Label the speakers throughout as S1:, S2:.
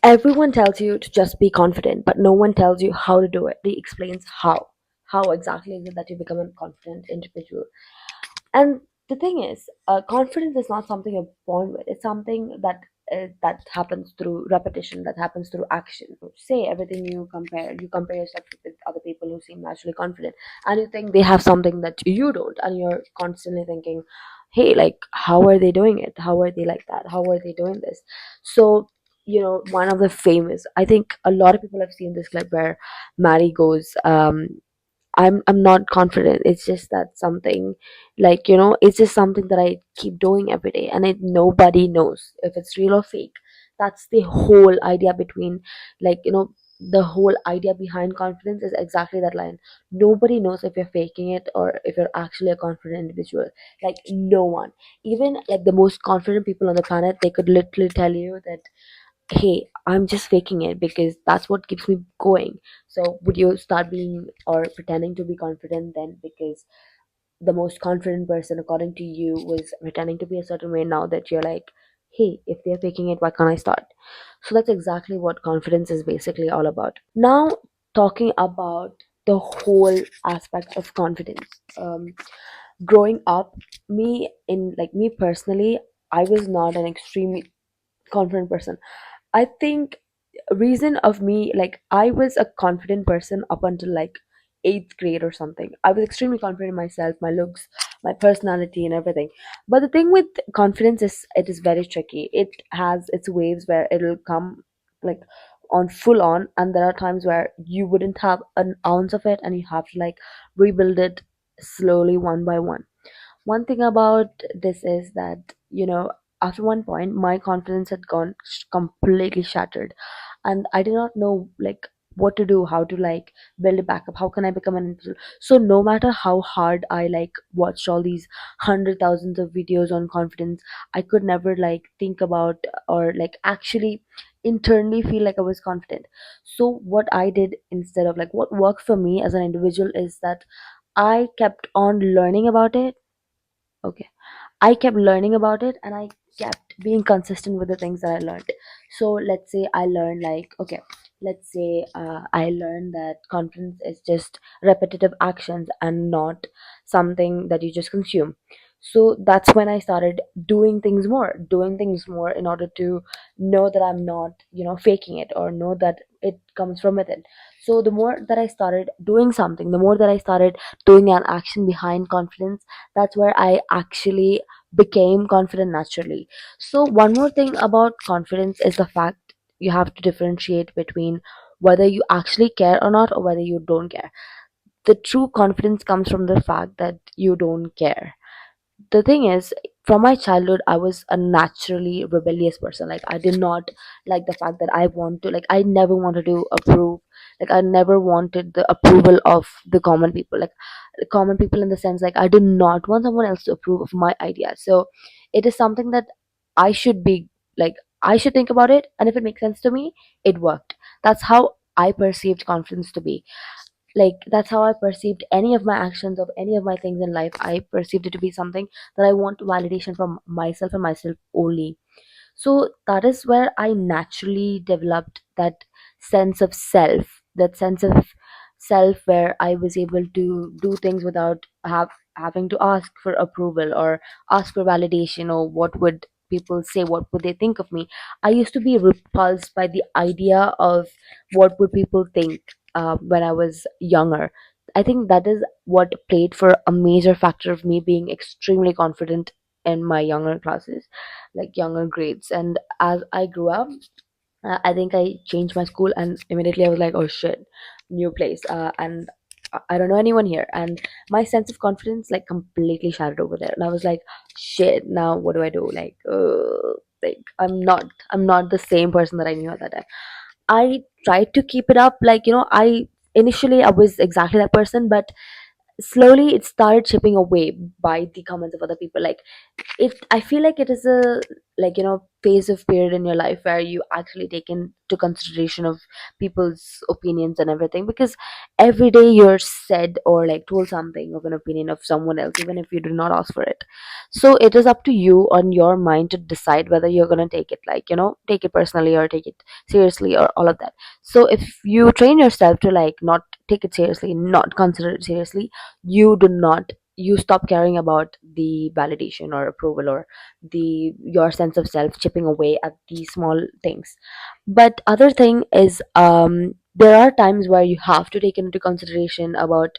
S1: Everyone tells you to just be confident, but no one tells you how to do it. They explains how exactly is it that you become a confident individual. And the thing is, confidence is not something you're born with. It's something that happens through repetition, that happens through action. Say everything, you compare yourself with other people who seem naturally confident, and you think they have something that you don't, and you're constantly thinking, hey, like, how are they doing it? How are they like that? How are they doing this? So, one of the famous, I think a lot of people have seen this clip where Maddie goes, I'm not confident. It's just that something, like, it's just something that I keep doing every day, and nobody knows if it's real or fake. That's the whole idea between, like, the whole idea behind confidence is exactly that line. Nobody knows if you're faking it or if you're actually a confident individual. Like, no one. Even like the most confident people on the planet, they could literally tell you that, hey, I'm just faking it because that's what keeps me going. So would you start being or pretending to be confident then because the most confident person according to you was pretending to be a certain way? Now that you're like, hey, if they're faking it, why can't I start? So that's exactly what confidence is basically all about. Now, talking about the whole aspect of confidence. Growing up, me personally, I was not an extremely confident person. I think reason of me, like, I was a confident person up until like eighth grade or something. I was extremely confident in myself, my looks, my personality, and everything. But the thing with confidence is it is very tricky. It has its waves where it'll come like on full on, and there are times where you wouldn't have an ounce of it, and you have to like rebuild it slowly one by one. One thing about this is that, after one point, my confidence had gone completely shattered, and I did not know like what to do, how to like build it back up. How can I become an individual? So no matter how hard I like watched all these hundred thousands of videos on confidence, I could never like think about or like actually internally feel like I was confident. So what I did instead of like what worked for me as an individual is that I kept on learning about it. Okay. I kept learning about it, and I kept being consistent with the things that I learned. So let's say I learned like, okay, let's say I learned that confidence is just repetitive actions and not something that you just consume. So that's when I started doing things more in order to know that I'm not, faking it, or know that it comes from within. So the more that I started doing something, the more that I started doing an action behind confidence, that's where I actually became confident naturally. So, one more thing about confidence is the fact you have to differentiate between whether you actually care or not, or whether you don't care. The true confidence comes from the fact that you don't care. The thing is, from my childhood, I was a naturally rebellious person. Like, I did not like the fact that I never wanted to approve. Like, I never wanted the approval of the common people. Like, the common people in the sense, like, I did not want someone else to approve of my idea. So it is something that I should be like, I should think about it, and if it makes sense to me, it worked. That's how I perceived confidence to be. Like, that's how I perceived any of my actions of any of my things in life. I perceived it to be something that I want validation from myself and myself only. So that is where I naturally developed that sense of self, where I was able to do things without having to ask for approval or ask for validation, or what would people say, what would they think of me. I used to be repulsed by the idea of what would people think when I was younger. I think that is what played for a major factor of me being extremely confident in my younger classes, like younger grades. And as I grew up, I think I changed my school, and immediately I was like, oh shit, new place, and I don't know anyone here, and my sense of confidence like completely shattered over there. And I was like, shit, now what do I do? Like, I'm not the same person that I knew at that time. I tried to keep it up, like, I initially I was exactly that person, but slowly it started chipping away by the comments of other people. Like, I feel like it is a phase of period in your life where you actually take into consideration of people's opinions and everything, because every day you're said or like told something of an opinion of someone else, even if you do not ask for it. So it is up to you on your mind to decide whether you're going to take it, take it personally or take it seriously or all of that. So if you train yourself to like not take it seriously, not consider it seriously, you stop caring about the validation or approval or the your sense of self chipping away at these small things. But other thing is, there are times where you have to take into consideration about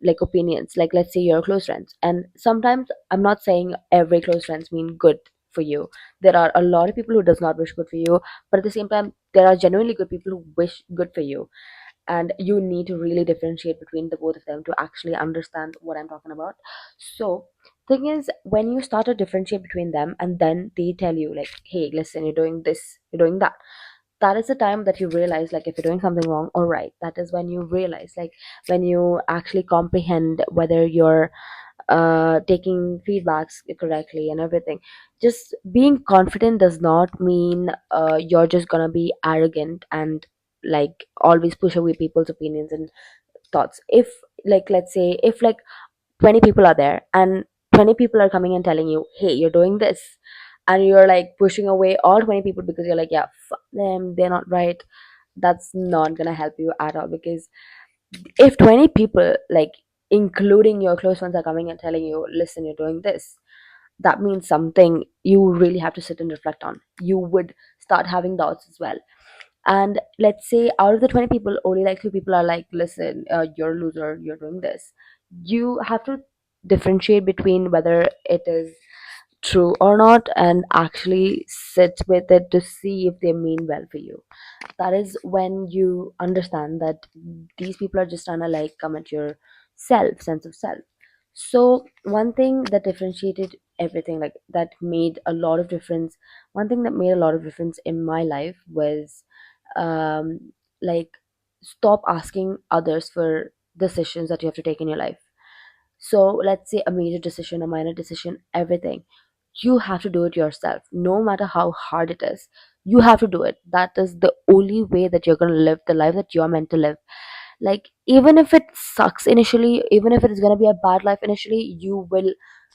S1: like opinions, like let's say you're close friends, and sometimes, I'm not saying every close friends mean good for you. There are a lot of people who does not wish good for you, but at the same time there are genuinely good people who wish good for you, and you need to really differentiate between the both of them to actually understand what I'm talking about. So thing is, when you start to differentiate between them and then they tell you like, hey, listen, you're doing this, you're doing that, that is the time that you realize like if you're doing something wrong or right. That is when you realize, like, when you actually comprehend whether you're taking feedbacks correctly and everything. Just being confident does not mean you're just gonna be arrogant and like always push away people's opinions and thoughts. If, like, let's say if like 20 people are there and 20 people are coming and telling you, hey, you're doing this, and you're like pushing away all 20 people because you're like, yeah, fuck them, they're not right, that's not gonna help you at all. Because if 20 people, like including your close ones, are coming and telling you, listen, you're doing this, that means something you really have to sit and reflect on. You would start having doubts as well. And let's say out of the 20 people, only like 2 people are like, listen, you're a loser, you're doing this. You have to differentiate between whether it is true or not and actually sit with it to see if they mean well for you. That is when you understand that these people are just trying to like come at your sense of self. So one thing that differentiated everything, like that made a lot of difference, one thing that made a lot of difference in my life was, um like, stop asking others for decisions that you have to take in your life. So let's say a major decision, a minor decision, everything, you have to do it yourself, no matter how hard it is. You have to do it. That is the only way that you're going to live the life that you're meant to live. Like, even if it sucks initially, even if it is going to be a bad life initially, you will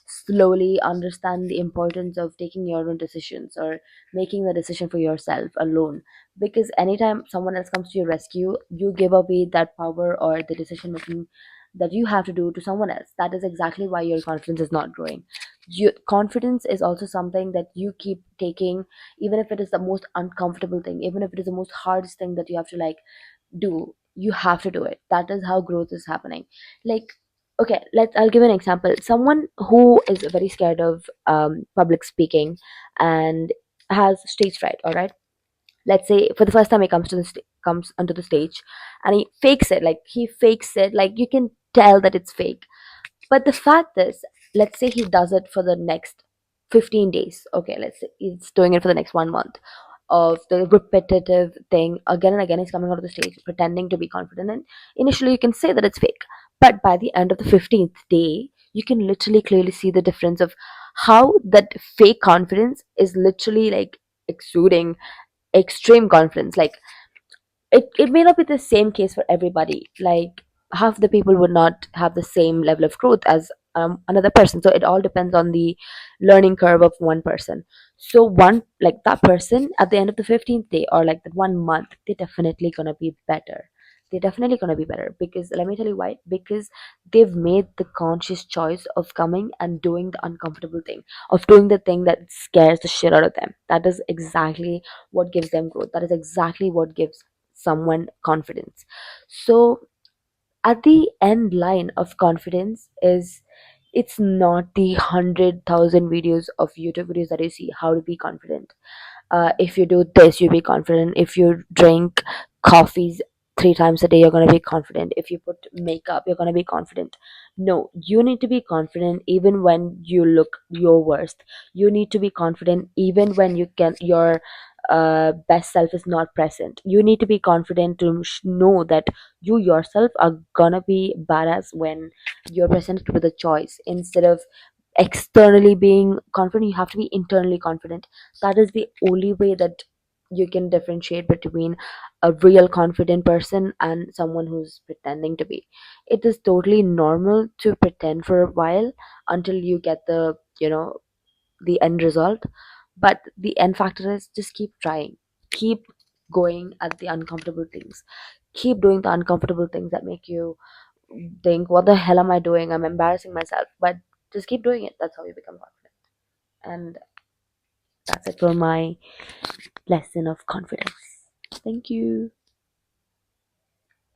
S1: slowly understand the importance of taking your own decisions or making the decision for yourself alone. Because anytime someone else comes to your rescue, you give away that power or the decision making that you have to do to someone else. That is exactly why your confidence is not growing. Your confidence is also something that you keep taking, even if it is the most uncomfortable thing, even if it is the most hardest thing that you have to like do. You have to do it. That is how growth is happening. Like, okay, I'll give an example. Someone who is very scared of public speaking and has stage fright, all right, let's say for the first time he comes onto the stage and he fakes it, like he fakes it, like you can tell that it's fake. But the fact is, let's say he does it for the next 15 days. Okay, let's say he's doing it for the next 1 month of the repetitive thing again and again. He's coming out of the stage pretending to be confident, and initially you can say that it's fake. But by the end of the 15th day, you can literally clearly see the difference of how that fake confidence is literally like exuding extreme confidence. Like, it may not be the same case for everybody. Like, half the people would not have the same level of growth as another person. So it all depends on the learning curve of one person. So one, like that person at the end of the 15th day or like that 1 month, they're definitely gonna be better. They're definitely gonna be better, because let me tell you why. Because they've made the conscious choice of coming and doing the uncomfortable thing, of doing the thing that scares the shit out of them. That is exactly what gives them growth. That is exactly what gives someone confidence. So at the end line of confidence is, it's not the 100,000 videos of YouTube videos that you see how to be confident. If you do this, you'll be confident. If you drink coffees 3 times a day, you're going to be confident. If you put makeup, you're going to be confident. No, you need to be confident even when you look your worst. You need to be confident even when your best self is not present. You need to be confident to know that you yourself are gonna be badass when you're presented with a choice, instead of externally being confident, you have to be internally confident. That is the only way that you can differentiate between a real confident person and someone who's pretending to be. It is totally normal to pretend for a while until you get the end result. But the end factor is just keep trying, keep going at the uncomfortable things, keep doing the uncomfortable things that make you think, what the hell am I doing? I'm embarrassing myself. But just keep doing it. That's how you become confident. And that's it for my lesson of confidence. Thank you.